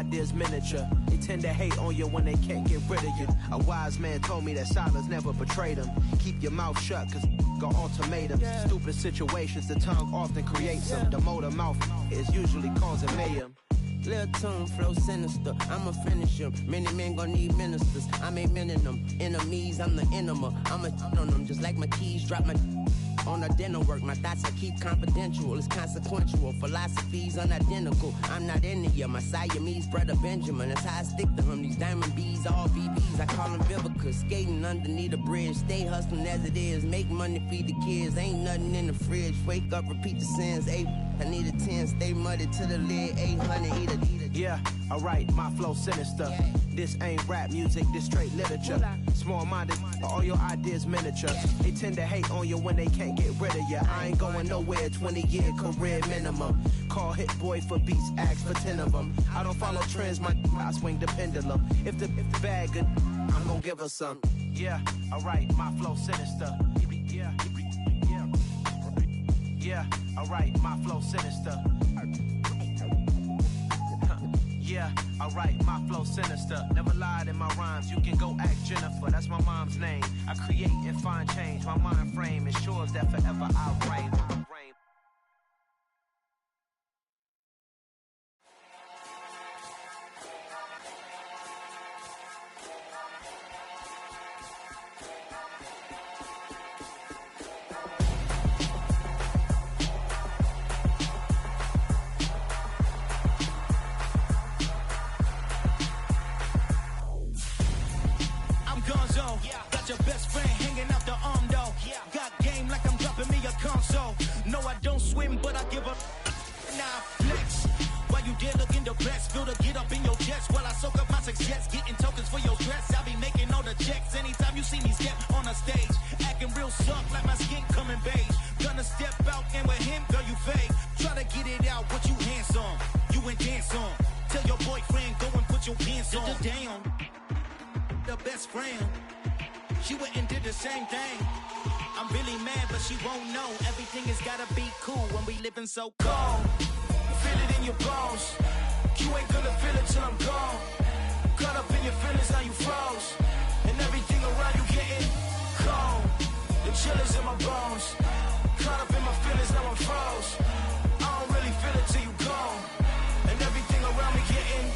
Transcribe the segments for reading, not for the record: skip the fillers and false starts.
ideas miniature. They tend to hate on you when they can't get rid of you. A wise man told me that silence never betrayed him. Keep your mouth shut, cause got ultimatums. Stupid situations, the tongue often creates them. The motor mouth is usually causing mayhem. Lil' tune, flow sinister, I'ma finish him. Many men gon' need ministers, I ain't mending them. Enemies, I'm the enema, I'ma on them. Just like my keys, drop my on the dinner work. My thoughts I keep confidential, it's consequential. Philosophies unidentical, I'm not into you. My Siamese brother Benjamin, that's how I stick to him. These diamond bees, all BBs, I call them Vivica. Skating underneath the bridge, stay hustling as it is. Make money, feed the kids, ain't nothing in the fridge. Wake up, repeat the sins, I need a 10, stay muddy to the lid, 800, eat a. Yeah, alright, my flow sinister. This ain't rap music, this straight literature. Small-minded, all your ideas miniature. They tend to hate on you when they can't get rid of you. I ain't going nowhere, 20-year career minimum. Call Hit Boy for beats, ask for 10 of them. I don't follow trends, I swing the pendulum. If the bag good, I'm gonna give her some. Yeah, alright, my flow sinister. Yeah, alright, my flow sinister. Yeah, alright, my flow sinister. Never lied in my rhymes, you can go ask Jennifer. That's my mom's name. I create and find change. My mind frame ensures that forever I'll reign. So cold, feel it in your bones. You ain't gonna feel it till I'm gone. Caught up in your feelings, now you froze. And everything around you getting cold. The chill is in my bones. Caught up in my feelings, now I'm froze. I don't really feel it till you gone. And everything around me getting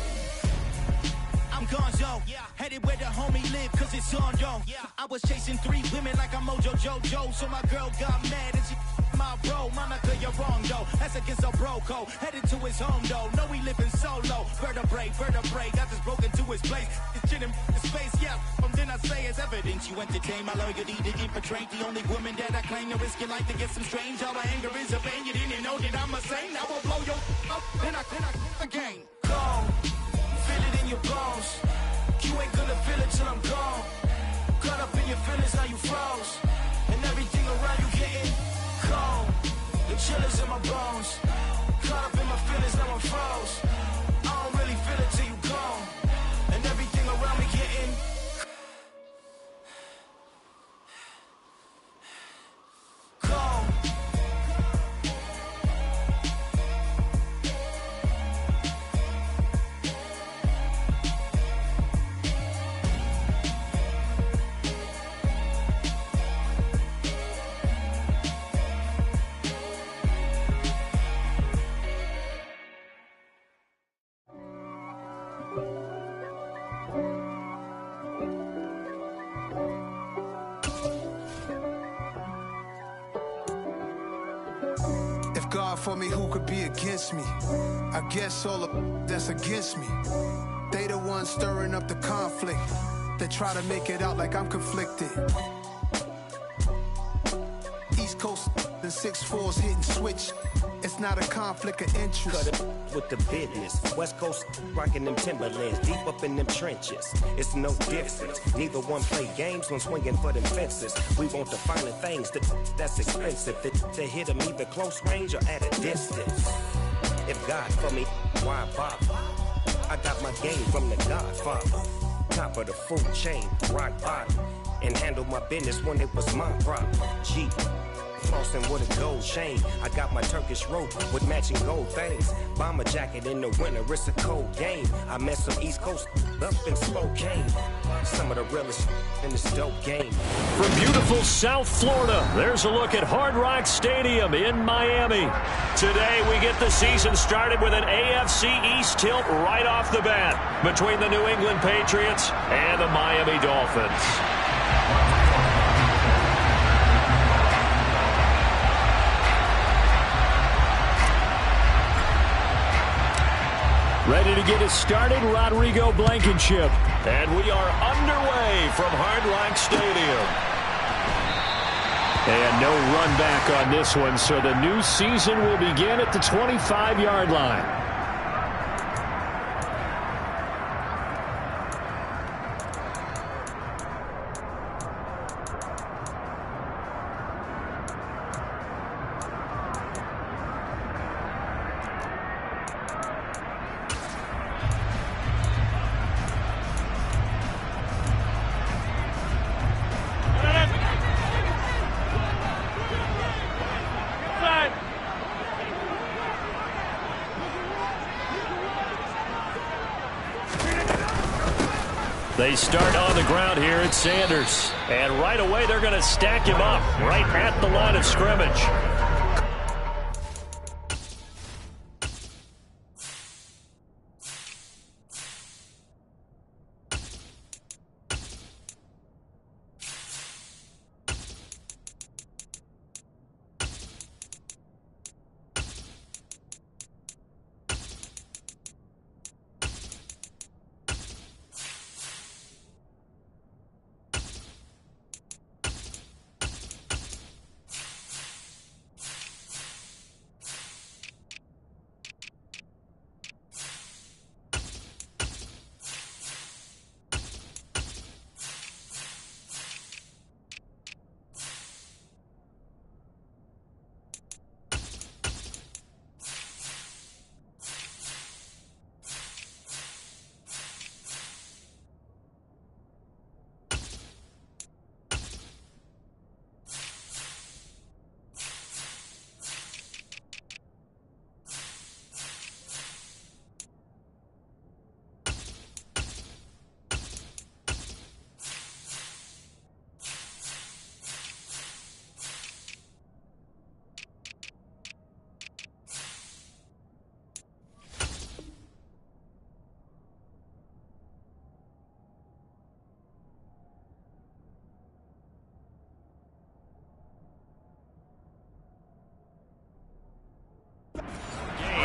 I'm gonzo, headed where the homie live, cause it's on, yo. I was chasing 3 women like I'm Mojo Jojo. So my girl got mad and she my bro, Monica, you're wrong, though. That's against a bro code. Headed to his home, though. No, he living solo. Vertebrae, got this broken to his place. It's shit in his face, yeah. Then I say it's evidence. You entertain my loyalty to infiltrate the only woman that I claim to risk your life to get some strange. All my anger is a pain. You didn't know that I'm a saint. I will blow your up, then I again. Gone, feel it in your bones. You ain't gonna feel it till I'm gone. Caught up in your feelings, now you froze. And everything around you getting cold. The chill is in my bones. Caught up in my feelings, now I'm froze. I don't really feel it till you gone. And everything around me getting cold. God for me, who could be against me? I guess all of that's against me. They the ones stirring up the conflict. They try to make it out like I'm conflicted. East Coast and 6'4's hitting switch. It's not a conflict of interest. Cut it with the business. West Coast rocking them Timberlands, deep up in them trenches. It's no difference. Neither one play games when swinging for them fences. We want the finer things that's expensive. To hit them either close range or at a distance. If God for me, why bother? I got my game from the Godfather. Top of the food chain, rock bottom. And handle my business when it was my problem. G. Flossing with a gold chain. I got my Turkish rope with matching gold things. Bomber jacket in the winter, it's a cold game. I met some East Coast up in Spokane. Some of the realest in this dope game. From beautiful South Florida, there's a look at Hard Rock Stadium in Miami. Today we get the season started with an AFC East tilt right off the bat between the New England Patriots and the Miami Dolphins. Ready to get us started, Rodrigo Blankenship. And we are underway from Hard Rock Stadium. And no run back on this one, so the new season will begin at the 25-yard line. They start on the ground here at Sanders. And right away, they're going to stack him up right at the line of scrimmage.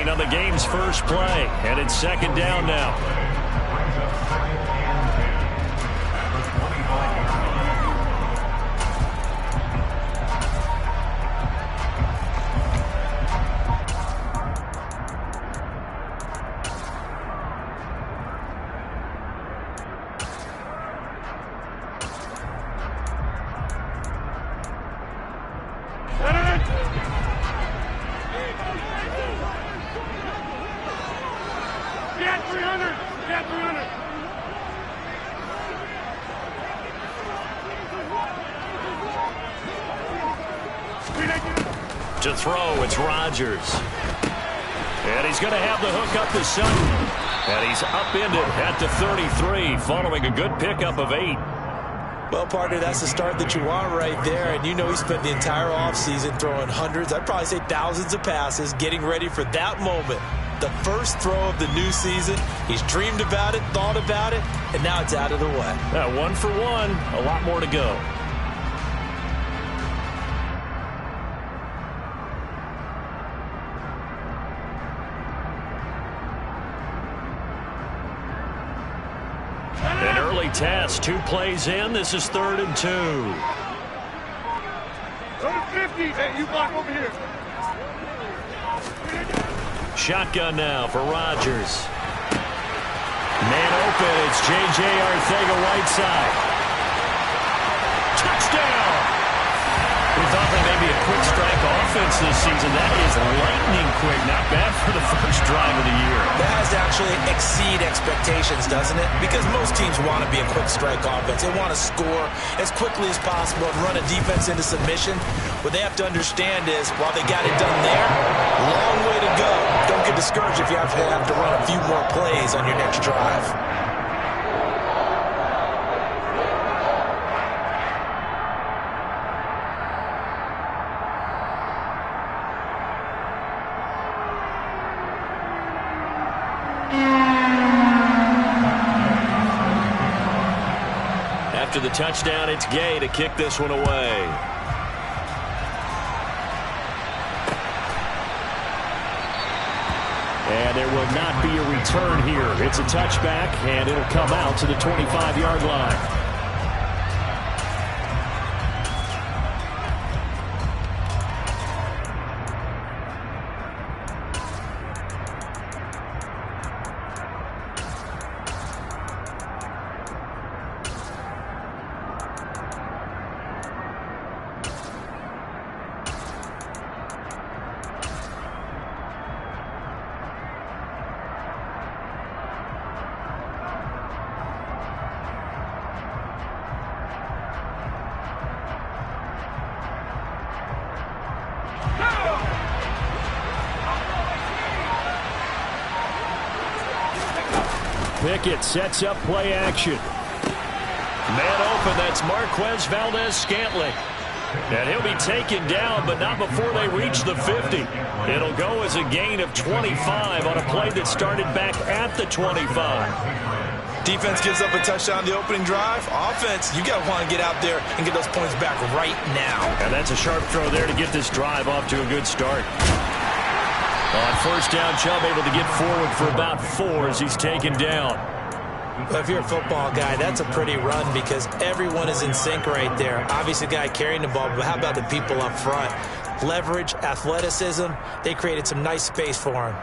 On the game's first play, and it's second down now. To throw, it's Rodgers. And he's going to have the hook up to Sutton. And he's upended at the 33 following a good pickup of 8. Well, partner, that's the start that you want right there. And you know he spent the entire offseason throwing hundreds, I'd probably say thousands of passes, getting ready for that moment. The first throw of the new season. He's dreamed about it, thought about it, and now it's out of the way. 1 for 1, a lot more to go. An early test, 2 plays in. This is 3rd and 2. Go to 50. Hey, you block over here. Shotgun now for Rodgers. Man open, it's J.J. Arcega right side. Touchdown! We thought that may be a quick strike offense this season. That is lightning quick. Not bad for the first drive of the year. That has to actually exceed expectations, doesn't it? Because most teams want to be a quick strike offense. They want to score as quickly as possible and run a defense into submission. What they have to understand is, while they got it done there, long way to go. Don't get discouraged if you have to run a few more plays on your next drive. After the touchdown, it's Gay to kick this one away. And there will not be a return here. It's a touchback, and it'll come out to the 25-yard line. Pickett sets up play action. Man open, that's Marquez Valdes-Scantling. And he'll be taken down, but not before they reach the 50. It'll go as a gain of 25 on a play that started back at the 25. Defense gives up a touchdown the opening drive. Offense, you got to want to get out there and get those points back right now. And that's a sharp throw there to get this drive off to a good start. On first down, Chubb able to get forward for about 4 as he's taken down. Well, if you're a football guy, that's a pretty run because everyone is in sync right there. Obviously, the guy carrying the ball, but how about the people up front? Leverage, athleticism, they created some nice space for him.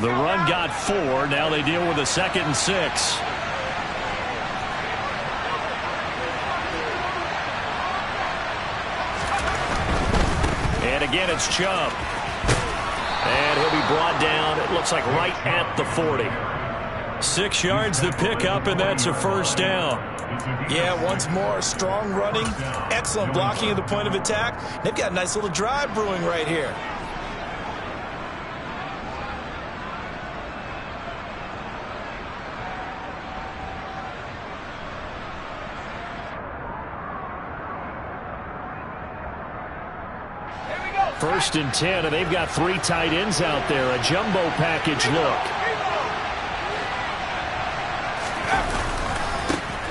The run got 4. Now they deal with a 2nd and 6. And again, it's Chubb. And he'll be brought down, it looks like right at the 40. 6 yards to pick up, and that's a first down. Yeah, once more, strong running, excellent blocking at the point of attack. They've got a nice little drive brewing right here. First and 10, and they've got 3 tight ends out there. A jumbo package look.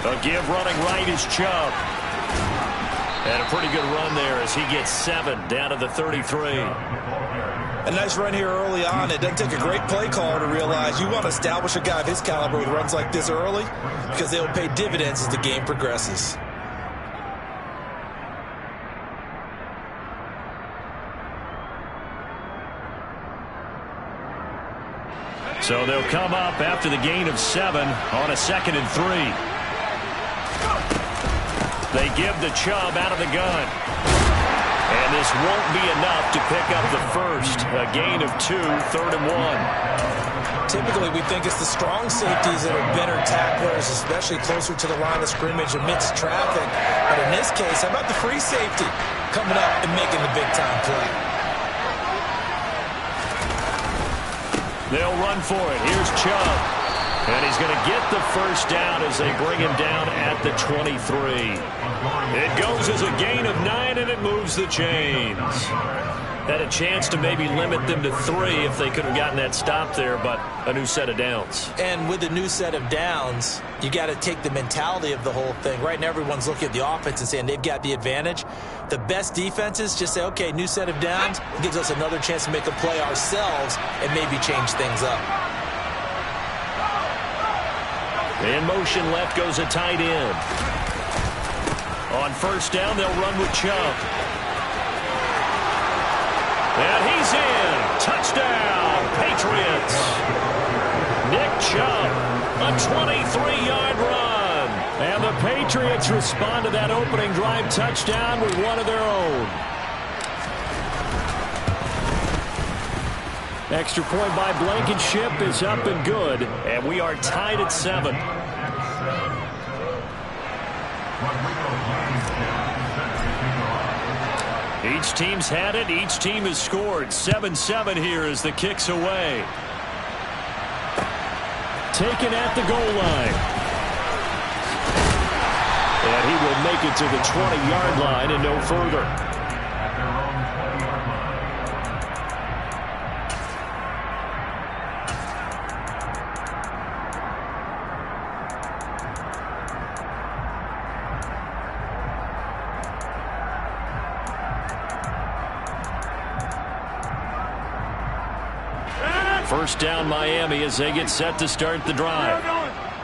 A give running right is Chubb. And a pretty good run there as he gets 7 down to the 33. A nice run here early on. It doesn't take a great play caller to realize you want to establish a guy of his caliber with runs like this early because they will pay dividends as the game progresses. So they'll come up after the gain of 7 on a 2nd and 3. They give the Chubb out of the gun. And this won't be enough to pick up the first. A gain of 2, 3rd and 1. Typically, we think it's the strong safeties that are better tacklers, especially closer to the line of scrimmage amidst traffic. But in this case, how about the free safety coming up and making the big-time play? They'll run for it. Here's Chubb. And he's going to get the first down as they bring him down at the 23. It goes as a gain of 9, and it moves the chains. Had a chance to maybe limit them to 3 if they could have gotten that stop there, but a new set of downs. And with a new set of downs, you got to take the mentality of the whole thing. Right now, everyone's looking at the offense and saying they've got the advantage. The best defenses just say, okay, new set of downs. It gives us another chance to make a play ourselves and maybe change things up. In motion left goes a tight end. On first down, they'll run with Chubb. And he's in. Touchdown, Patriots. Nick Chubb, a 23-yard run. And the Patriots respond to that opening drive touchdown with one of their own. Extra point by Blankenship is up and good, and we are tied at 7. Each team's had it. Each team has scored. 7-7 here as the kick's away. Taken at the goal line. And he will make it to the 20-yard line and no further. First down Miami as they get set to start the drive.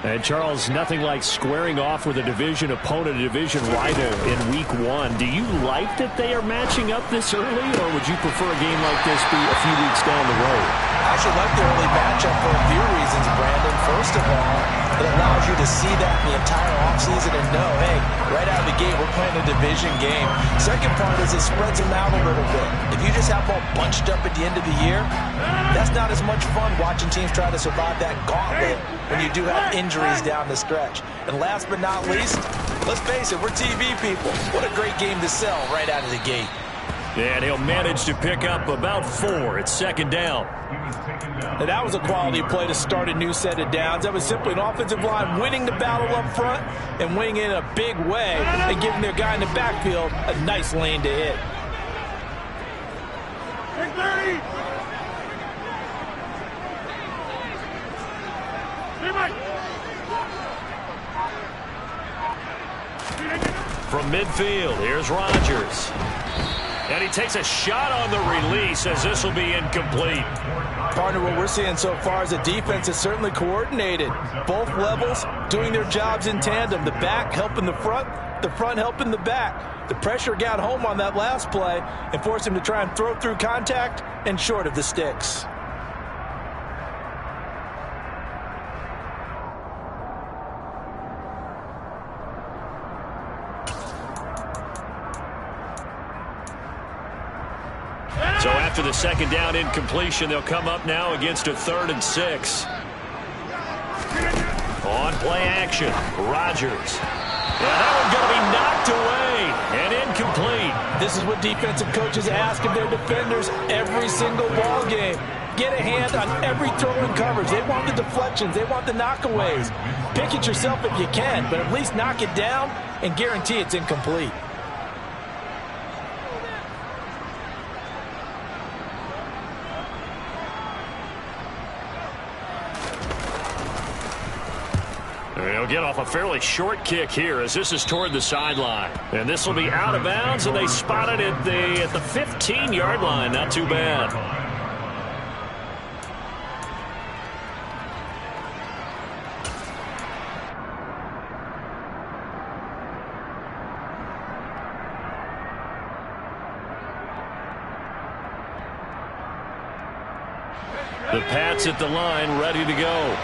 And Charles, nothing like squaring off with a division opponent, a division rival in week 1. Do you like that they are matching up this early, or would you prefer a game like this be a few weeks down the road? I actually like the early matchup for a few reasons, Brandon. First of all, it allows you to see that the entire offseason and know, hey, right out of the gate, we're playing a division game. Second part is it spreads them out a little bit. If you just have them all bunched up at the end of the year, that's not as much fun watching teams try to survive that gauntlet when you do have injuries down the stretch. And last but not least, let's face it, we're TV people. What a great game to sell right out of the gate. And he'll manage to pick up about 4. It's second down. And that was a quality play to start a new set of downs. That was simply an offensive line winning the battle up front and winning it in a big way and giving their guy in the backfield a nice lane to hit. From midfield, here's Rodgers. And he takes a shot on the release as this will be incomplete. Partner, what we're seeing so far is the defense is certainly coordinated. Both levels doing their jobs in tandem. The back helping the front helping the back. The pressure got home on that last play and forced him to try and throw through contact and short of the sticks. So after the second down incompletion, they'll come up now against a 3rd and 6. On play action, Rodgers. And that one's going to be knocked away and incomplete. This is what defensive coaches ask of their defenders every single ball game. Get a hand on every throw and coverage. They want the deflections. They want the knockaways. Pick it yourself if you can, but at least knock it down and guarantee it's incomplete. They'll get off a fairly short kick here as this is toward the sideline. And this will be out of bounds, and they spot it at the 15-yard line. Not too bad. The Pats at the line, ready to go.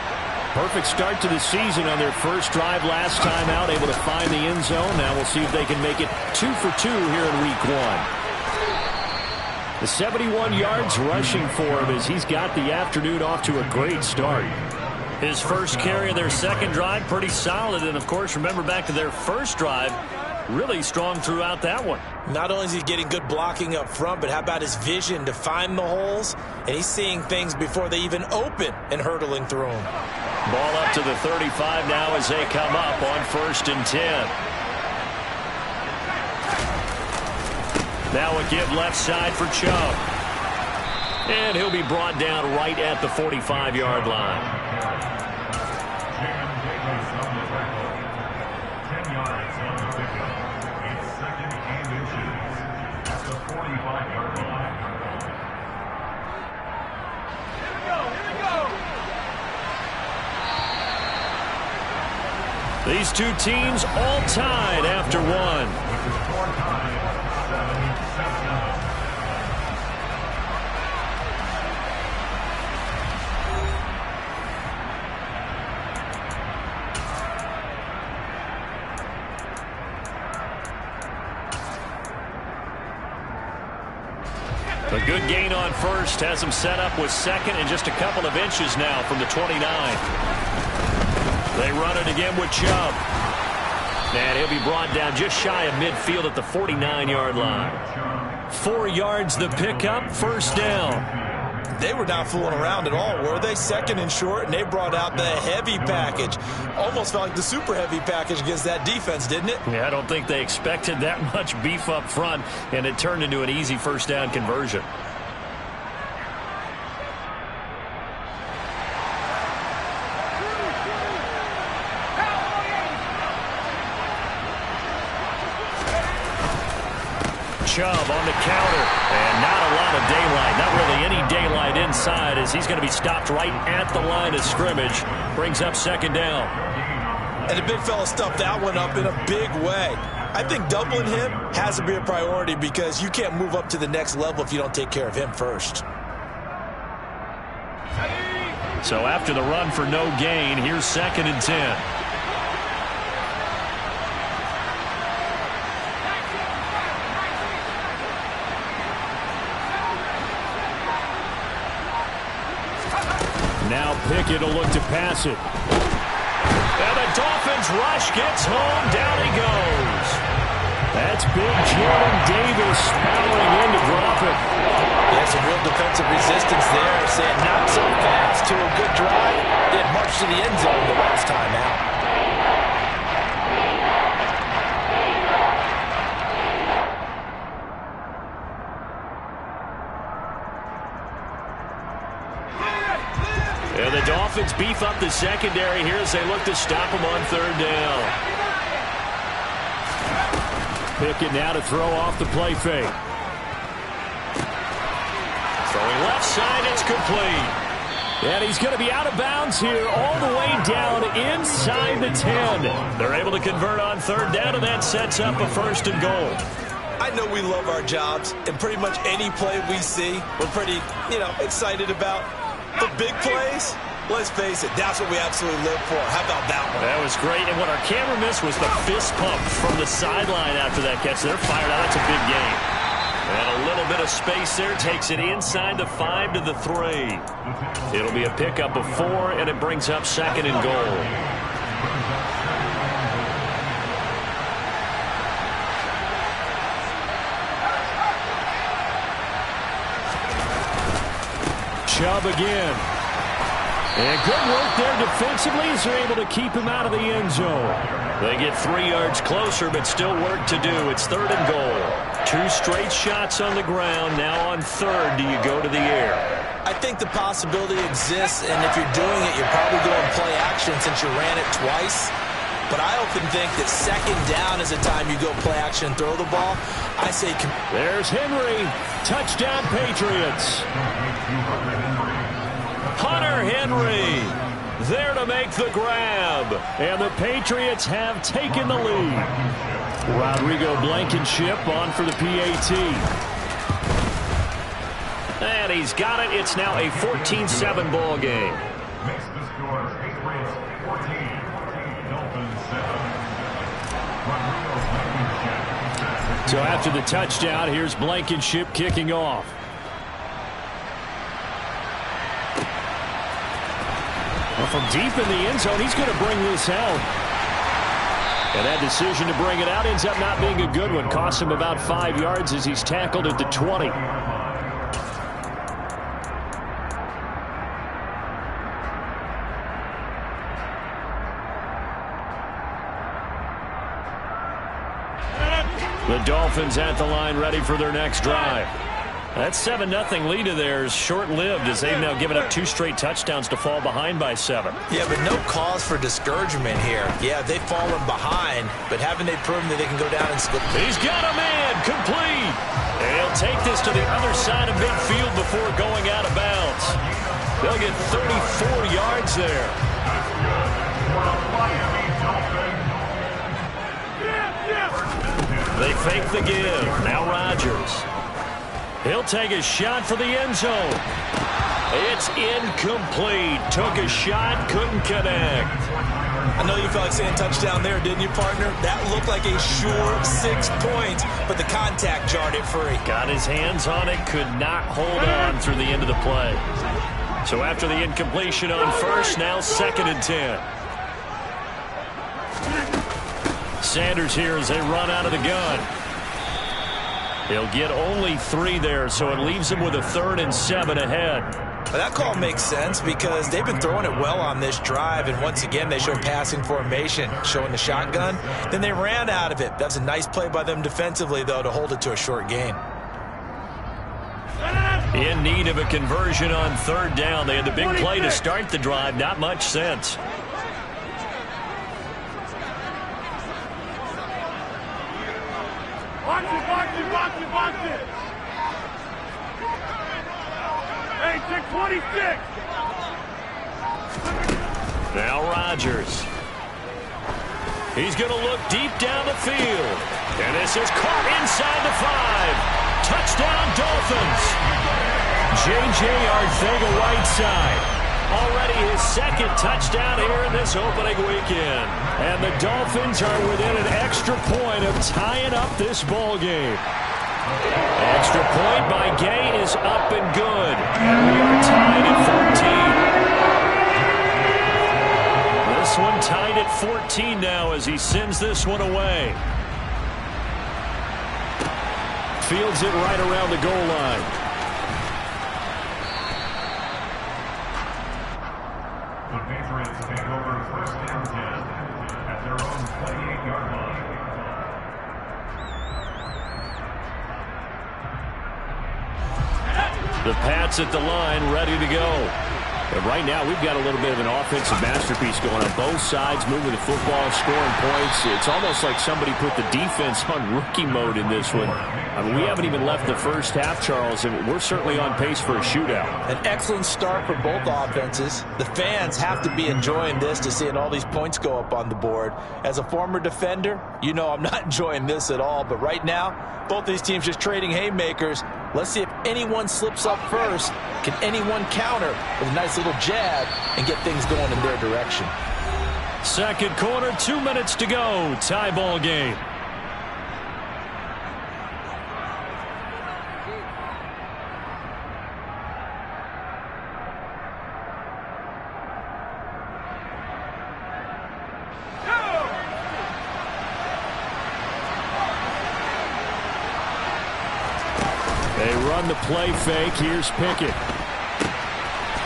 Perfect start to the season on their first drive last time out, able to find the end zone. Now we'll see if they can make it 2 for 2 here in week 1. The 71 yards rushing for him as he's got the afternoon off to a great start. His first carry of their second drive, pretty solid. And, of course, remember back to their first drive, really strong throughout that one. Not only is he getting good blocking up front, but how about his vision to find the holes? And he's seeing things before they even open and hurtling through them. Ball up to the 35 now as they come up on 1st and 10. Now a give left side for Chubb. And he'll be brought down right at the 45-yard line. These two teams all tied after one. A good gain on first has him set up with second and just a couple of inches now from the 29. They run it again with Chubb. And he'll be brought down just shy of midfield at the 49-yard line. 4 yards the pickup, first down. They were not fooling around at all, were they? Second and short, and they brought out the heavy package. Almost felt like the super heavy package against that defense, didn't it? Yeah, I don't think they expected that much beef up front, and it turned into an easy first down conversion. Chubb on the counter, and not a lot of daylight, not really any daylight inside, as he's going to be stopped right at the line of scrimmage. Brings up second down. And the big fella stuffed that one up in a big way. I think doubling him has to be a priority because you can't move up to the next level if you don't take care of him first. So after the run for no gain, here's second and 10. Now Pickett will look to pass it. And the Dolphins rush gets home. Down he goes. That's big Jordan Davis powering in to drop it. Yeah, some real defensive resistance there. Saying not so fast to a good drive. Didn't march to the end zone the last time out. And the Dolphins beef up the secondary here as they look to stop him on third down. Pickett now to throw off the play fake. Throwing left side, it's complete. And he's going to be out of bounds here all the way down inside the 10. They're able to convert on third down, and that sets up a first and goal. I know we love our jobs, and pretty much any play we see, we're pretty, excited about. The big plays, let's face it, that's what we absolutely live for. How about that one? That was great, and what our camera missed was the fist pump from the sideline after that catch. They're fired out. That's a big gain. And a little bit of space there takes it inside the 5 to the 3. It'll be a pickup of 4, and it brings up second and goal. Chubb again. And good work there defensively as they're able to keep him out of the end zone. They get 3 yards closer, but still work to do. It's third and goal. 2 straight shots on the ground. Now on third, do you go to the air? I think the possibility exists, and if you're doing it, you're probably going play action since you ran it twice. But I often think that second down is the time you go play action and throw the ball. I say... There's Henry. Touchdown, Patriots. Hunter Henry there to make the grab. And the Patriots have taken the lead. Rodrigo Blankenship on for the PAT. And he's got it. It's now a 14-7 ball game. So after the touchdown, here's Blankenship kicking off. Well, from deep in the end zone, he's going to bring this out. And that decision to bring it out ends up not being a good one. Costs him about 5 yards as he's tackled at the 20. The Dolphins at the line ready for their next drive. That 7-0 lead of theirs short-lived as they've now given up 2 straight touchdowns to fall behind by 7. Yeah, but no cause for discouragement here. Yeah, they've fallen behind, but haven't they proven that they can go down and score? He's got a man, complete. And he'll take this to the other side of midfield before going out of bounds. They'll get 34 yards there. They fake the give. Now Rodgers. He'll take a shot for the end zone. It's incomplete. Took a shot, couldn't connect. I know you felt like saying touchdown there, didn't you, partner? That looked like a sure 6 points, but the contact jarred it free. Got his hands on it, could not hold on through the end of the play. So after the incompletion on first, now 2nd and 10. Sanders here as they run out of the gun. He'll get only 3 there, so it leaves him with a 3rd and 7 ahead. Well, that call makes sense because they've been throwing it well on this drive, and once again they showed passing formation, showing the shotgun. Then they ran out of it. That's a nice play by them defensively, though, to hold it to a short gain. In need of a conversion on 3rd down. They had the big play to start the drive. Not much sense. Box it, box it, box it, box it. Hey, 626. Now Rodgers. He's going to look deep down the field. And this is caught inside the 5. Touchdown, Dolphins. J.J. Arcega-Whiteside. Already his 2nd touchdown here in this opening weekend. And the Dolphins are within an extra point of tying up this ball game. Extra point by Gay is up and good. And we are tied at 14. This one tied at 14 now as he sends this one away. Fields it right around the goal line. The Patriots take over 1st and 10 at their own 28-yard line. The Pats at the line, ready to go. But right now, we've got a little bit of an offensive masterpiece going on both sides, moving the football, scoring points. It's almost like somebody put the defense on rookie mode in this one. I mean, we haven't even left the first half, Charles, and we're certainly on pace for a shootout. An excellent start for both offenses. The fans have to be enjoying this to seeing all these points go up on the board. As a former defender, you know I'm not enjoying this at all. But right now, both these teams just trading haymakers. Let's see if anyone slips up first. Can anyone counter with a nice little jab and get things going in their direction? 2nd quarter, 2 minutes to go. Tie ball game. They run the play fake. Here's Pickett.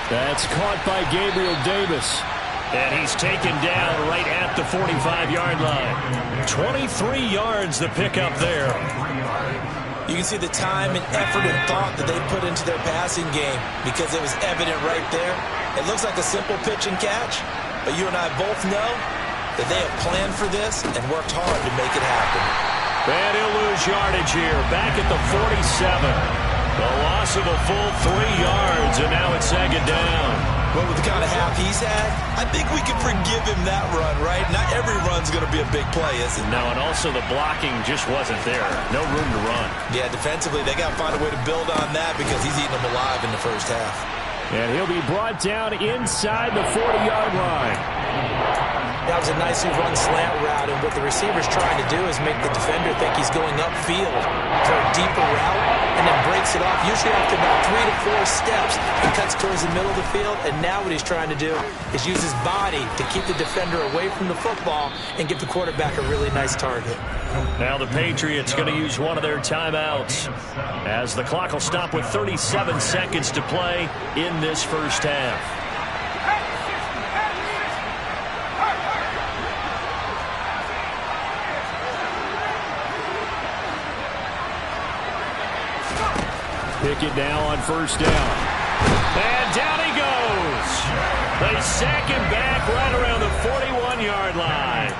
That's caught by Gabriel Davis. And he's taken down right at the 45-yard line. 23 yards the pickup there. You can see the time and effort and thought that they put into their passing game because it was evident right there. It looks like a simple pitch and catch, but you and I both know that they have planned for this and worked hard to make it happen. And he'll lose yardage here, back at the 47. The loss of a full 3 yards, and now it's 2nd down. Well, with the kind of half he's had, I think we can forgive him that run, right? Not every run's going to be a big play, is it? No, and also the blocking just wasn't there. No room to run. Yeah, defensively, they got to find a way to build on that because he's eating them alive in the first half. And he'll be brought down inside the 40-yard line. That was a nicely run slant route, and what the receiver's trying to do is make the defender think he's going upfield for a deeper route, and then breaks it off, usually after about 3 to 4 steps. He cuts towards the middle of the field, and now what he's trying to do is use his body to keep the defender away from the football and give the quarterback a really nice target. Now the Patriots going to use one of their timeouts as the clock will stop with 37 seconds to play in this first half. Pickett now on 1st down. And down he goes. They sack him back right around the 41-yard line.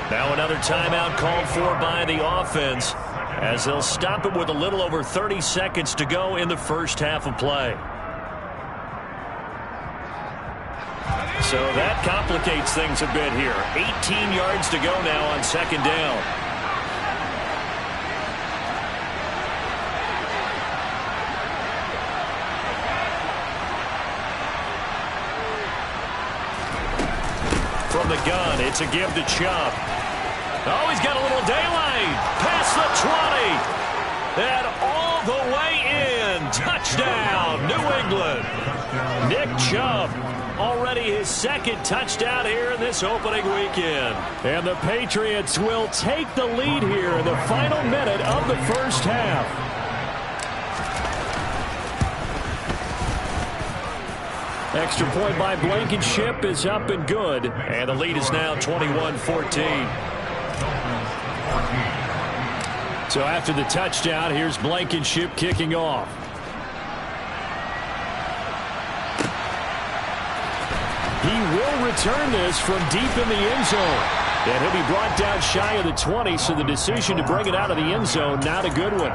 Now another timeout called for by the offense as they'll stop it with a little over 30 seconds to go in the first half of play. So that complicates things a bit here. 18 yards to go now on 2nd down. from the gun. It's a give to Chubb. Oh, he's got a little daylight. Past the 20. And all the way in. Touchdown, New England. Nick Chubb. Already his second touchdown here in this opening weekend. And the Patriots will take the lead here in the final minute of the first half. Extra point by Blankenship is up and good. And the lead is now 21-14. So after the touchdown, here's Blankenship kicking off. He will return this from deep in the end zone. And he'll be brought down shy of the 20, so the decision to bring it out of the end zone, not a good one.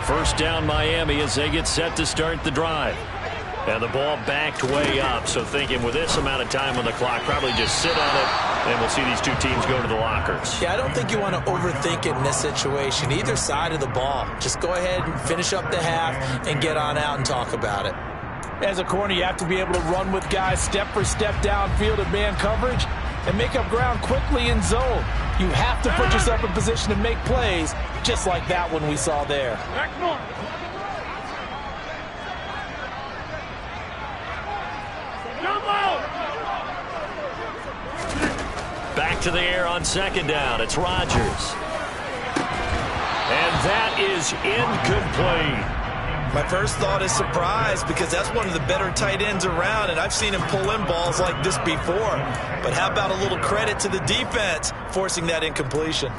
First down Miami as they get set to start the drive. And the ball backed way up, so thinking with this amount of time on the clock, probably just sit on it, and we'll see these two teams go to the lockers. Yeah, I don't think you want to overthink it in this situation. Either side of the ball. Just go ahead and finish up the half and get on out and talk about it. As a corner, you have to be able to run with guys step for step downfield in man coverage and make up ground quickly in zone. You have to put yourself in position to make plays, just like that one we saw there. Back to the air on second down. It's Rodgers. And that is incomplete. My first thought is surprise because that's one of the better tight ends around, and I've seen him pull in balls like this before. But how about a little credit to the defense forcing that incompletion?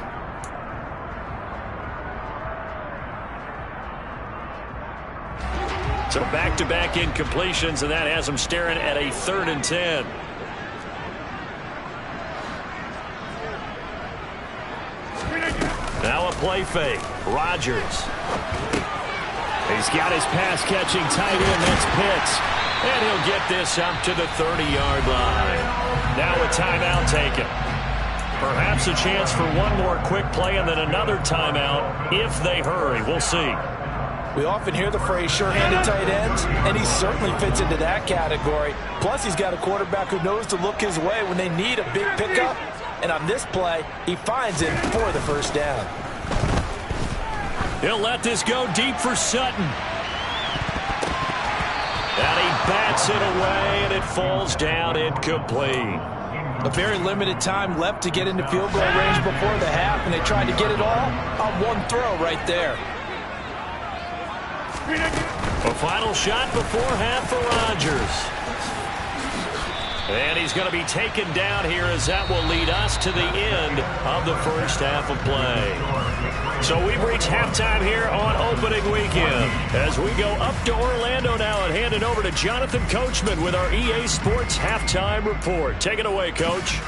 So back-to-back incompletions, and that has him staring at a 3rd and 10. Now a play fake. Rodgers. He's got his pass-catching tight end. That's Pitts. And he'll get this up to the 30-yard line. Now a timeout taken. Perhaps a chance for one more quick play and then another timeout if they hurry. We'll see. We often hear the phrase sure-handed tight ends, and he certainly fits into that category. Plus, he's got a quarterback who knows to look his way when they need a big pickup. And on this play, he finds it for the first down. He'll let this go deep for Sutton. And he bats it away, and it falls down incomplete. A very limited time left to get into field goal range before the half, and they tried to get it all on one throw right there. A final shot before half for Rodgers. And he's going to be taken down here as that will lead us to the end of the first half of play. So we've reached halftime here on opening weekend as we go up to Orlando now and hand it over to Jonathan Coachman with our EA Sports Halftime Report. Take it away, Coach.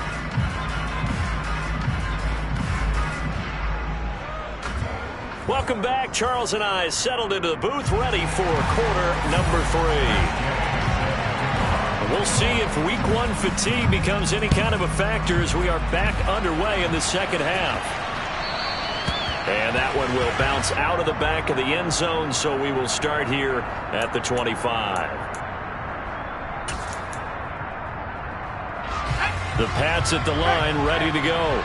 Welcome back. Charles and I settled into the booth ready for quarter number 3. We'll see if week 1 fatigue becomes any kind of a factor as we are back underway in the second half. And that one will bounce out of the back of the end zone, so we will start here at the 25. The Pats at the line, ready to go.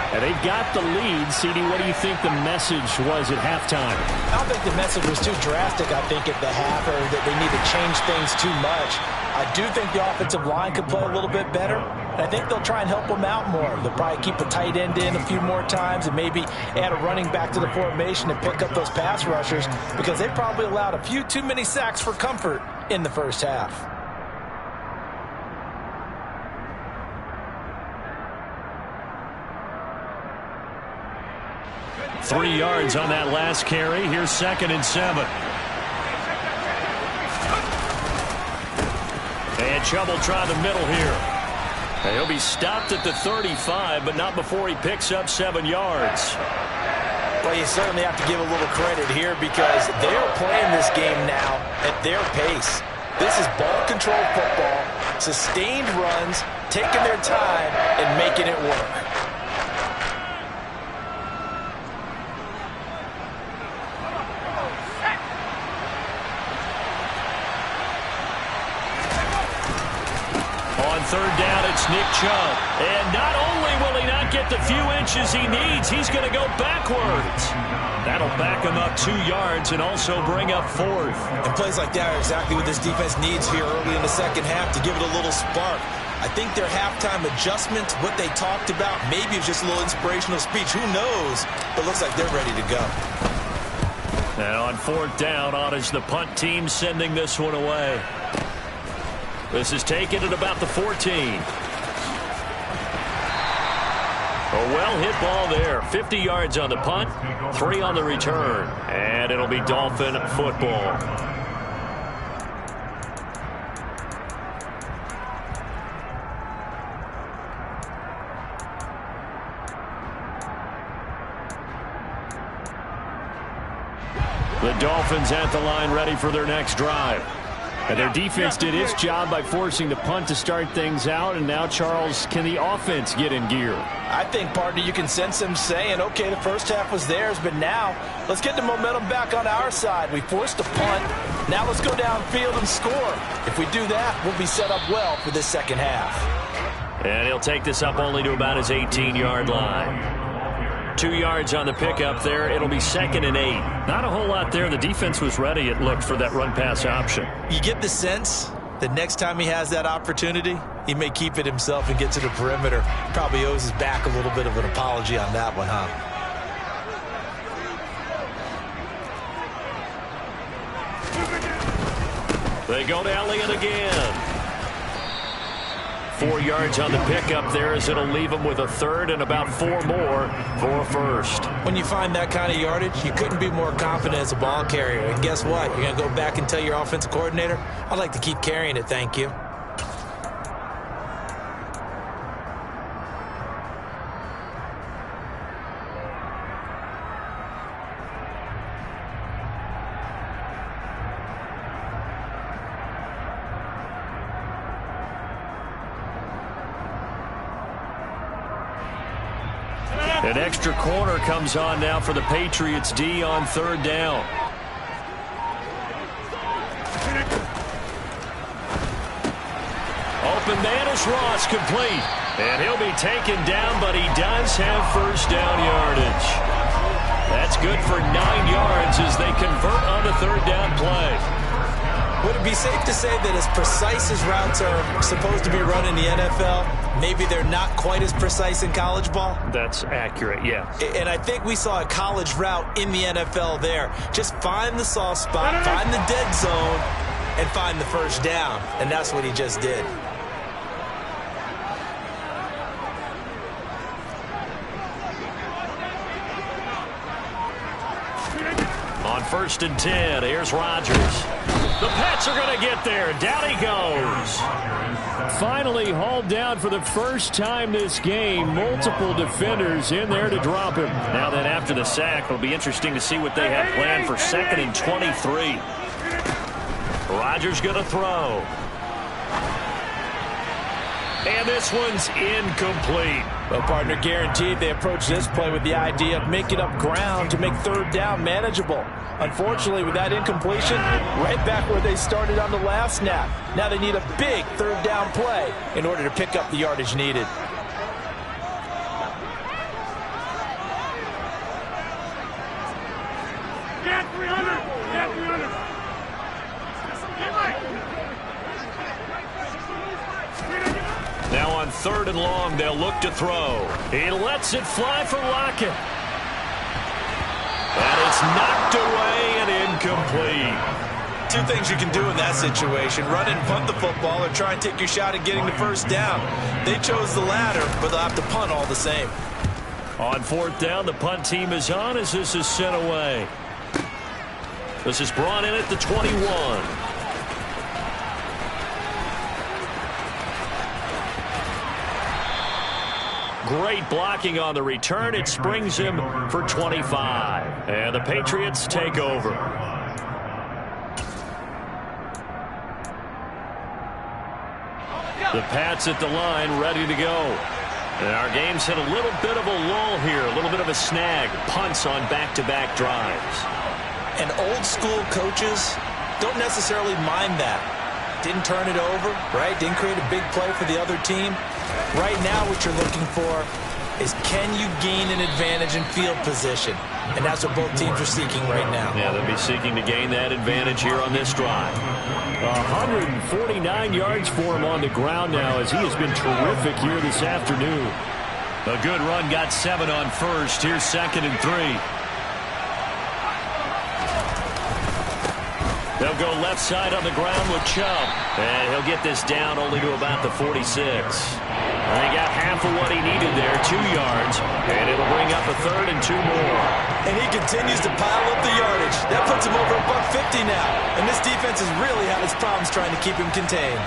And they've got the lead. CD, what do you think the message was at halftime? I don't think the message was too drastic, I think, at the half, or that they need to change things too much. I do think the offensive line could play a little bit better, and I think they'll try and help them out more. They'll probably keep the tight end in a few more times and maybe add a running back to the formation and pick up those pass rushers because they probably allowed a few too many sacks for comfort in the first half. Three yards on that last carry. Here's 2nd and 7. And Chubb will try the middle here. And he'll be stopped at the 35, but not before he picks up 7 yards. Well, you certainly have to give a little credit here because they're playing this game now at their pace. This is ball control football, sustained runs, taking their time, and making it work. On third down, it's Nick Chubb. And not only will he not get the few inches he needs, he's going to go backwards. That'll back him up 2 yards and also bring up 4th. And plays like that are exactly what this defense needs here early in the second half to give it a little spark. I think their halftime adjustments, what they talked about, maybe it's just a little inspirational speech. Who knows? But it looks like they're ready to go. And on fourth down, on is the punt team sending this one away. This is taken at about the 14. A well-hit ball there. 50 yards on the punt, 3 on the return. And it'll be Dolphin football. The Dolphins at the line ready for their next drive. And their defense did its job by forcing the punt to start things out. And now, Charles, can the offense get in gear? I think, partner, you can sense them saying, okay, the first half was theirs, but now let's get the momentum back on our side. We forced a punt. Now let's go downfield and score. If we do that, we'll be set up well for this second half. And he'll take this up only to about his 18-yard line. 2 yards on the pickup there. It'll be 2nd and 8. Not a whole lot there. The defense was ready, it looked, for that run-pass option. You get the sense that next time he has that opportunity, he may keep it himself and get to the perimeter. Probably owes his back a little bit of an apology on that one, huh? They go to Elliott again. 4 yards on the pickup there, as it'll leave him with a 3rd and about 4 more for a 1st. When you find that kind of yardage, you couldn't be more confident as a ball carrier. And guess what? You're going to go back and tell your offensive coordinator, I'd like to keep carrying it, thank you. An extra corner comes on now for the Patriots D on 3rd down. Open man is Ross, complete. And he'll be taken down, but he does have first down yardage. That's good for 9 yards as they convert on the 3rd down play. Would it be safe to say that as precise as routes are supposed to be run in the NFL, maybe they're not quite as precise in college ball? That's accurate, yeah. And I think we saw a college route in the NFL there. Just find the soft spot, find the dead zone, and find the first down. And that's what he just did. On 1st and 10, here's Rodgers. The Pats are going to get there. Down he goes. Finally hauled down for the first time this game. Multiple defenders in there to drop him. Now then, after the sack, it'll be interesting to see what they have planned for 2nd and 23. Rodgers going to throw. And this one's incomplete. Well, partner, guaranteed they approach this play with the idea of making up ground to make 3rd down manageable. Unfortunately, with that incompletion, right back where they started on the last snap. Now they need a big 3rd down play in order to pick up the yardage needed. Get 300! Get 300! Now on 3rd and long, they'll look to throw. He lets it fly for Lockett. And it's knocked away and incomplete. 2 things you can do in that situation: run and punt the football, or try and take your shot at getting the first down. They chose the latter, but they'll have to punt all the same. On 4th down, the punt team is on as this is sent away. This is brought in at the 21. Great blocking on the return. It springs him for 25. And the Patriots take over. The Pats at the line, ready to go. And our game's hit a little bit of a lull here, a little bit of a snag. Punts on back-to-back drives. And old-school coaches don't necessarily mind that. Didn't turn it over, right? Didn't create a big play for the other team. Right now what you're looking for is, can you gain an advantage in field position? And that's what both teams are seeking right now. Yeah, they'll be seeking to gain that advantage here on this drive. 149 yards for him on the ground now, as he has been terrific here this afternoon. A good run, got 7 on first. Here's 2nd and 3. They'll go left side on the ground with Chubb. And he'll get this down only to about the 46. And he got half of what he needed there, 2 yards. And it'll bring up a 3rd and 2 more. And he continues to pile up the yardage. That puts him over $150 now. And this defense has really had its problems trying to keep him contained.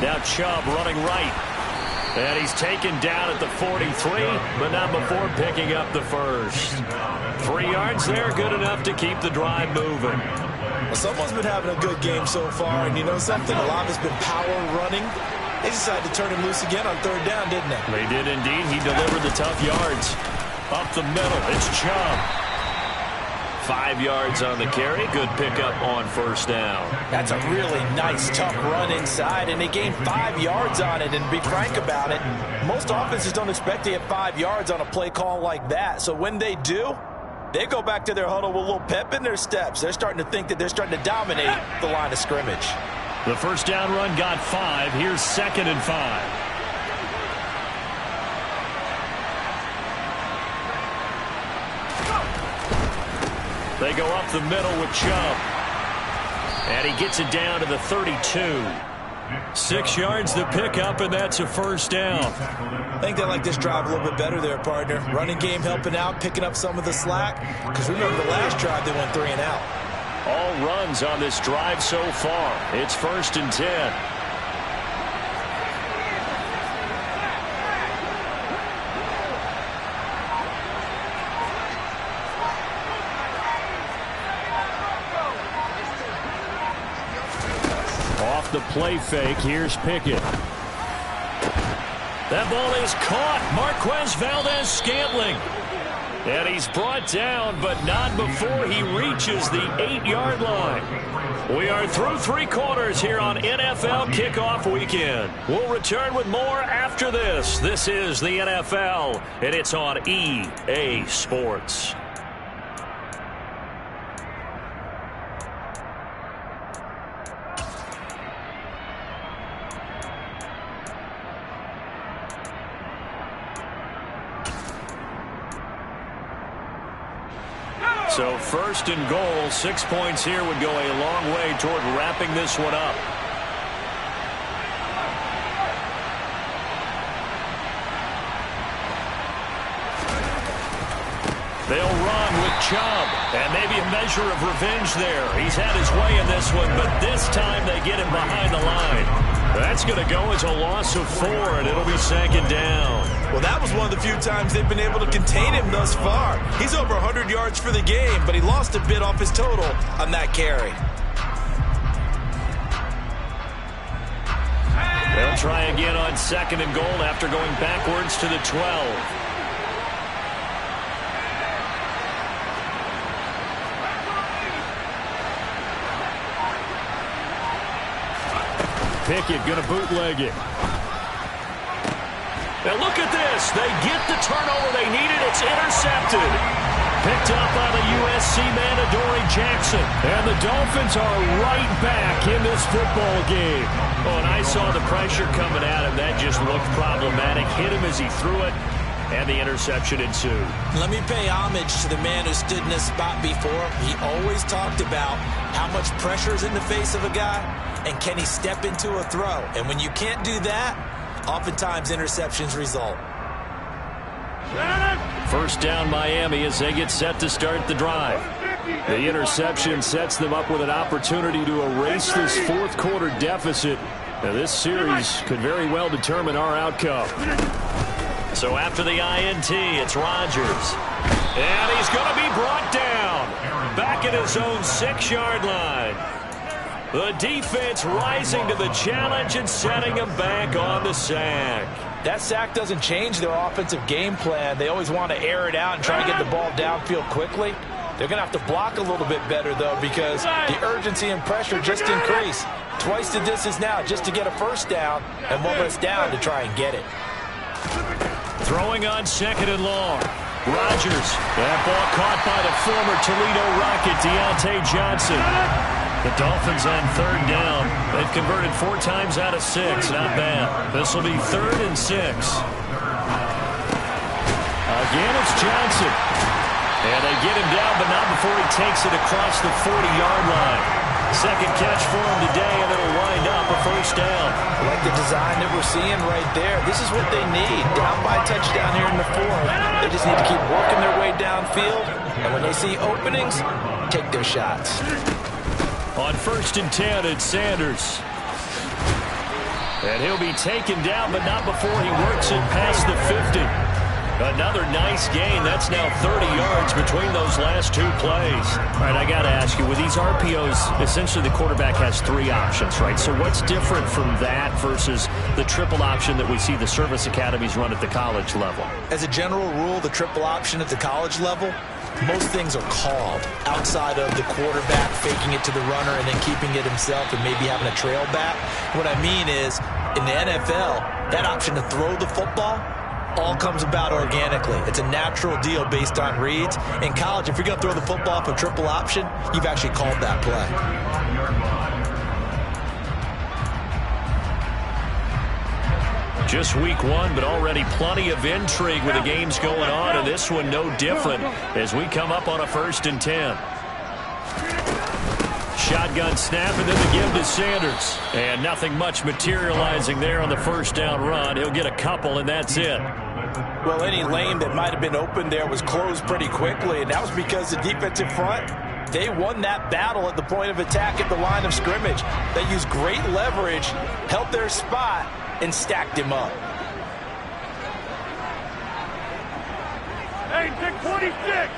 Now Chubb running right. And he's taken down at the 43, but not before picking up the first. 3 yards there, good enough to keep the drive moving. Well, someone's been having a good game so far, and you know something? A lot of it's been power running. They decided to turn him loose again on 3rd down, didn't they? They did indeed. He delivered the tough yards. Up the middle, it's Chubb. 5 yards on the carry. Good pickup on 1st down. That's a really nice, tough run inside, and they gained 5 yards on it. And to be frank about it, most offenses don't expect to get 5 yards on a play call like that. So when they do, they go back to their huddle with a little pep in their steps. They're starting to think that they're starting to dominate the line of scrimmage. The 1st down run got 5. Here's 2nd and 5. They go up the middle with Chubb. And he gets it down to the 32. 6 yards to pick up, and that's a 1st down. I think they like this drive a little bit better there, partner. Running game helping out, picking up some of the slack. Because remember, the last drive they went 3 and out. All runs on this drive so far. It's 1st and 10. Off the play fake, here's Pickett. That ball is caught. Marquez Valdes-Scantling. And he's brought down, but not before he reaches the 8-yard line. We are through 3 quarters here on NFL Kickoff Weekend. We'll return with more after this. This is the NFL, and it's on EA Sports. So 1st and goal, 6 points here would go a long way toward wrapping this one up. They'll run with Chubb, and maybe a measure of revenge there. He's had his way in this one, but this time they get him behind the line. That's going to go as a loss of 4, and it'll be 2nd down. Well, that was one of the few times they've been able to contain him thus far. He's over 100 yards for the game, but he lost a bit off his total on that carry. They'll try again on 2nd and goal after going backwards to the 12. Pickett going to bootleg it. Now look at this. They get the turnover they needed. It's intercepted. Picked up by the USC man, Adoree Jackson. And the Dolphins are right back in this football game. Oh, and I saw the pressure coming at him. That just looked problematic. Hit him as he threw it, and the interception ensued. Let me pay homage to the man who stood in this spot before. He always talked about how much pressure is in the face of a guy, and can he step into a throw? And when you can't do that, oftentimes interceptions result. 1st down Miami as they get set to start the drive. The interception sets them up with an opportunity to erase this 4th quarter deficit. Now this series could very well determine our outcome. So after the INT, it's Rodgers. And he's going to be brought down. back at his own 6-yard line. The defense rising to the challenge and setting him back on the sack. That sack doesn't change their offensive game plan. They always want to air it out and try and get the ball downfield quickly. They're going to have to block a little bit better, though, because the urgency and pressure just increased. Twice the distance now just to get a first down, and one less down to try and get it. Throwing on 2nd and long. Rodgers. That ball caught by the former Toledo Rocket, Deontay Johnson. The Dolphins on 3rd down. They've converted 4 times out of 6. Not bad. This will be 3rd and 6. Again, it's Johnson. And they get him down, but not before he takes it across the 40-yard line. Second catch for him today, and it'll wind up a first down. I like the design that we're seeing right there. This is what they need. Down by a touchdown here in the 4th. They just need to keep working their way downfield. And when they see openings, take their shots. On 1st and 10, it's Sanders. And he'll be taken down, but not before he works it past the 50. Another nice gain. That's now 30 yards between those last 2 plays. All right, I got to ask you, with these RPOs, essentially the quarterback has 3 options, right? So what's different from that versus the triple option that we see the service academies run at the college level? As a general rule, the triple option at the college level, most things are called outside of the quarterback faking it to the runner and then keeping it himself and maybe having a trail back. What I mean is, in the NFL, that option to throw the football all comes about organically. It's a natural deal based on reads. In college, if you're going to throw the football for triple option, you've actually called that play. Just week 1, but already plenty of intrigue with the games going on, and this one no different as we come up on a 1st and 10. Shotgun snap, and then the give to Sanders. And nothing much materializing there on the first down run. He'll get a couple, and that's it. Well, any lane that might have been open there was closed pretty quickly, and that was because the defensive front, they won that battle at the point of attack at the line of scrimmage. They used great leverage, held their spot, and stacked him up. Hey, 646!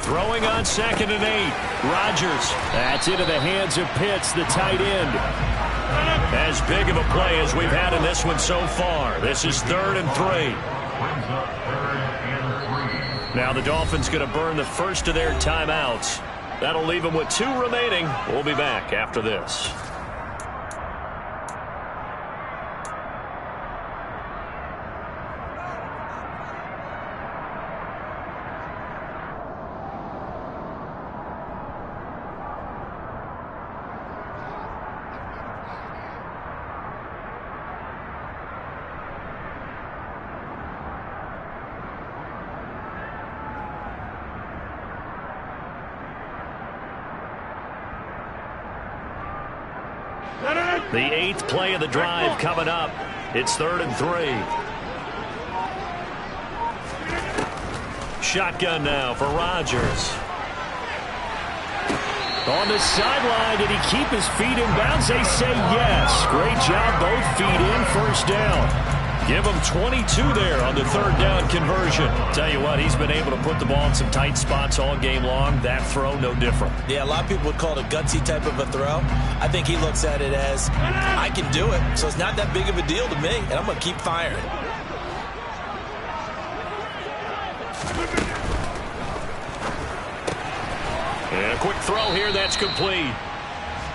Throwing on 2nd and 8. Rodgers. That's into the hands of Pitts, the tight end. As big of a play as we've had in this one so far. This is 3rd and 3. Now the Dolphins going to burn the first of their timeouts. That'll leave them with 2 remaining. We'll be back after this. The 8th play of the drive coming up. It's 3rd and 3. Shotgun now for Rodgers. On the sideline, did he keep his feet in bounds? They say yes. Great job, both feet in, first down. Give him 22 there on the 3rd down conversion. Tell you what, he's been able to put the ball in some tight spots all game long. That throw, no different. Yeah, a lot of people would call it a gutsy type of a throw. I think he looks at it as, I can do it, so it's not that big of a deal to me, and I'm going to keep firing. And a quick throw here, that's complete.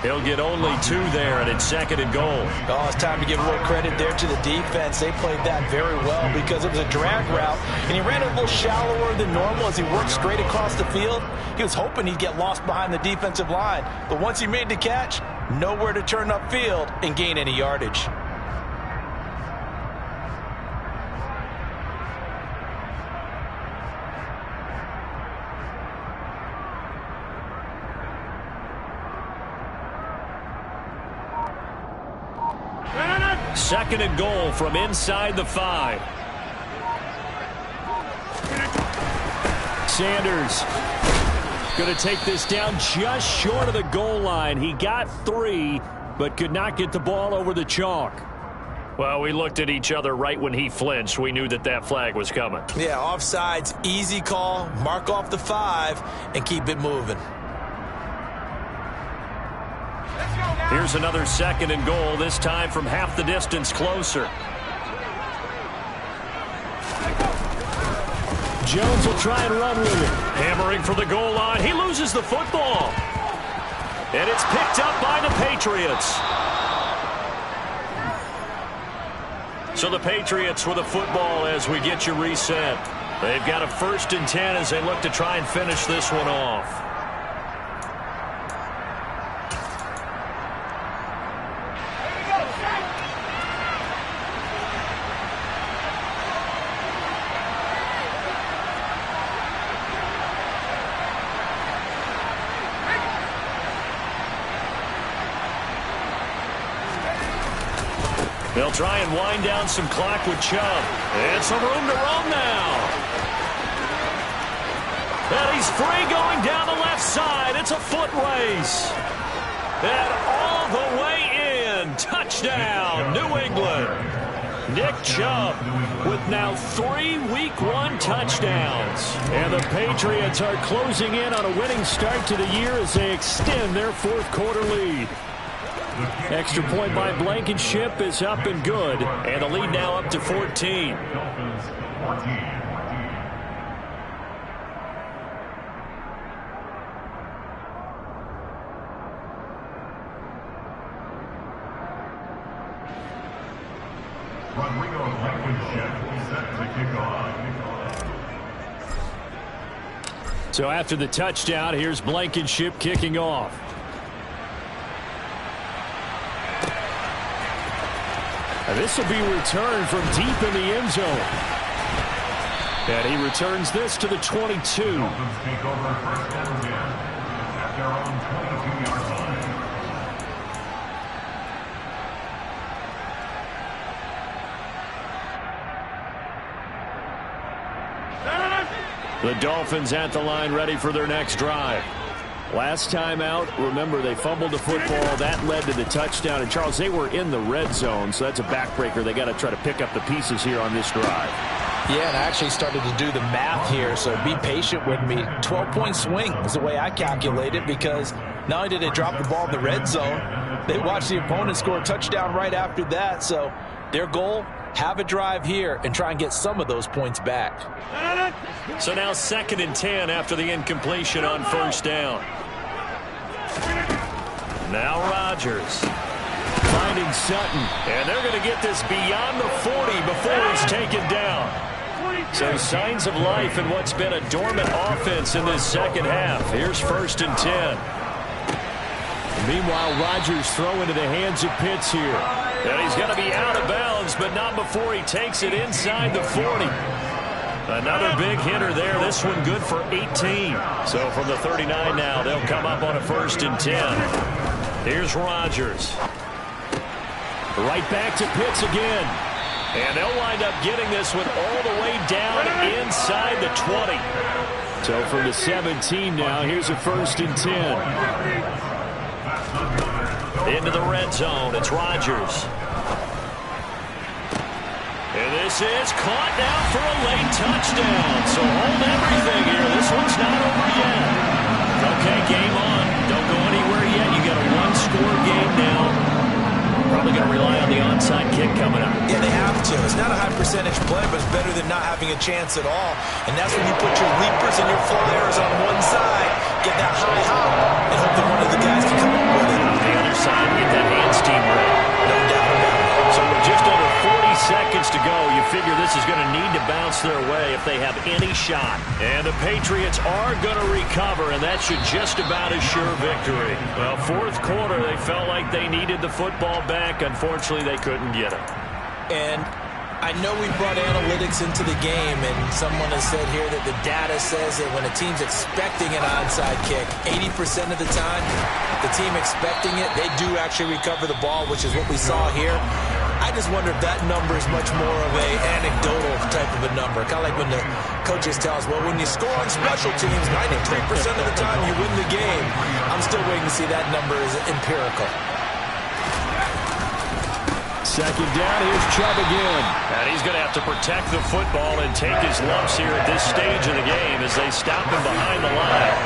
He'll get only 2 there, and it's 2nd and goal. Oh, it's time to give a little credit there to the defense. They played that very well because it was a drag route, and he ran a little shallower than normal as he worked straight across the field. He was hoping he'd get lost behind the defensive line, but once he made the catch, nowhere to turn upfield and gain any yardage. Second and goal from inside the 5. Sanders going to take this down just short of the goal line. He got 3, but could not get the ball over the chalk. Well, we looked at each other right when he flinched. We knew that that flag was coming. Yeah, offsides, easy call. Mark off the 5 and keep it moving. Here's another 2nd and goal, this time from half the distance closer. Jones will try and run with it. Hammering for the goal line. He loses the football. And it's picked up by the Patriots. So the Patriots with a football as we get you reset. They've got a 1st and 10 as they look to try and finish this one off. They'll try and wind down some clock with Chubb. And some room to roam now. And he's free going down the left side. It's a foot race. And all the way in. Touchdown, New England. Nick Chubb with now 3 Week 1 touchdowns. And the Patriots are closing in on a winning start to the year as they extend their 4th quarter lead. Extra point by Blankenship is up and good. And the lead now up to 14. Rodrigo Blankenship set to kick off. So after the touchdown, here's Blankenship kicking off. This will be returned from deep in the end zone. And he returns this to the 22. Dolphins take over 1st and 10 at their own 22-yard line. The Dolphins at the line ready for their next drive. Last time out, remember, they fumbled the football. That led to the touchdown. And, Charles, they were in the red zone, so that's a backbreaker. They got to try to pick up the pieces here on this drive. Yeah, and I actually started to do the math here, so be patient with me. 12-point swing is the way I calculate it, because not only did they drop the ball in the red zone, they watched the opponent score a touchdown right after that. So their goal, have a drive here and try and get some of those points back. So now 2nd and 10 after the incompletion on 1st down. Now Rodgers finding Sutton. And they're going to get this beyond the 40 before he's taken down. So signs of life in what's been a dormant offense in this 2nd half. Here's 1st and 10. Meanwhile, Rodgers throw into the hands of Pitts here. And he's going to be out of bounds, but not before he takes it inside the 40. Another big hitter there. This one good for 18. So from the 39 now, they'll come up on a 1st and 10. Here's Rodgers. Right back to Pitts again. And they'll wind up getting this one all the way down inside the 20. So from the 17 now, here's a 1st and 10. Into the red zone, it's Rodgers. And this is caught now for a late touchdown. So hold everything here. This one's not over yet. Okay, game on. Don't go anywhere yet. You got a 1-score game now. Probably going to rely on the onside kick coming up. Yeah, they have to. It's not a high percentage play, but it's better than not having a chance at all. And that's when you put your leapers and your flyers on one side, get that high hop, and hope that one of the guys can come up with it. On the other side, get that hand steam ready. No doubt about it. So with just under 40 seconds to go, you figure this is going to need to bounce their way if they have any shot. And the Patriots are going to recover, and that should just about assure victory. Well, 4th quarter, they felt like they needed the football back. Unfortunately, they couldn't get it. And I know we brought analytics into the game, and someone has said here that the data says that when a team's expecting an onside kick, 80% of the time, the team expecting it, they do actually recover the ball, which is what we saw here. I just wonder if that number is much more of a anecdotal type of a number. Kind of like when the coaches tell us, well, when you score on special teams, 93% of the time you win the game. I'm still waiting to see that number is empirical. Second down, here's Chubb again. And he's going to have to protect the football and take his lumps here at this stage of the game as they stop him behind the line.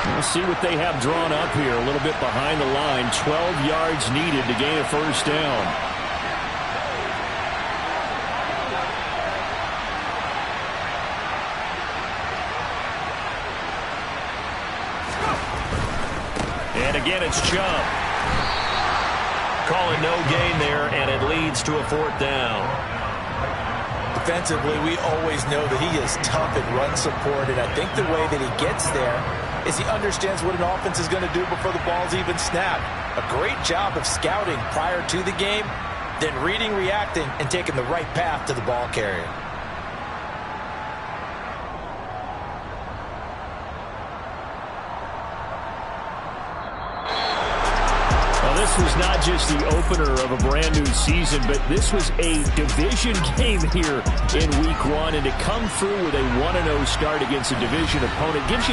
We'll see what they have drawn up here. A little bit behind the line. 12 yards needed to gain a first down. And again, it's Chubb. Calling no gain there, and it leads to a fourth down. Defensively, we always know that he is tough in run support, and I think the way that he gets there is he understands what an offense is going to do before the ball's even snapped. A great job of scouting prior to the game, then reading, reacting, and taking the right path to the ball carrier. This was not just the opener of a brand new season, but this was a division game here in week 1, and to come through with a 1-0 start against a division opponent gives you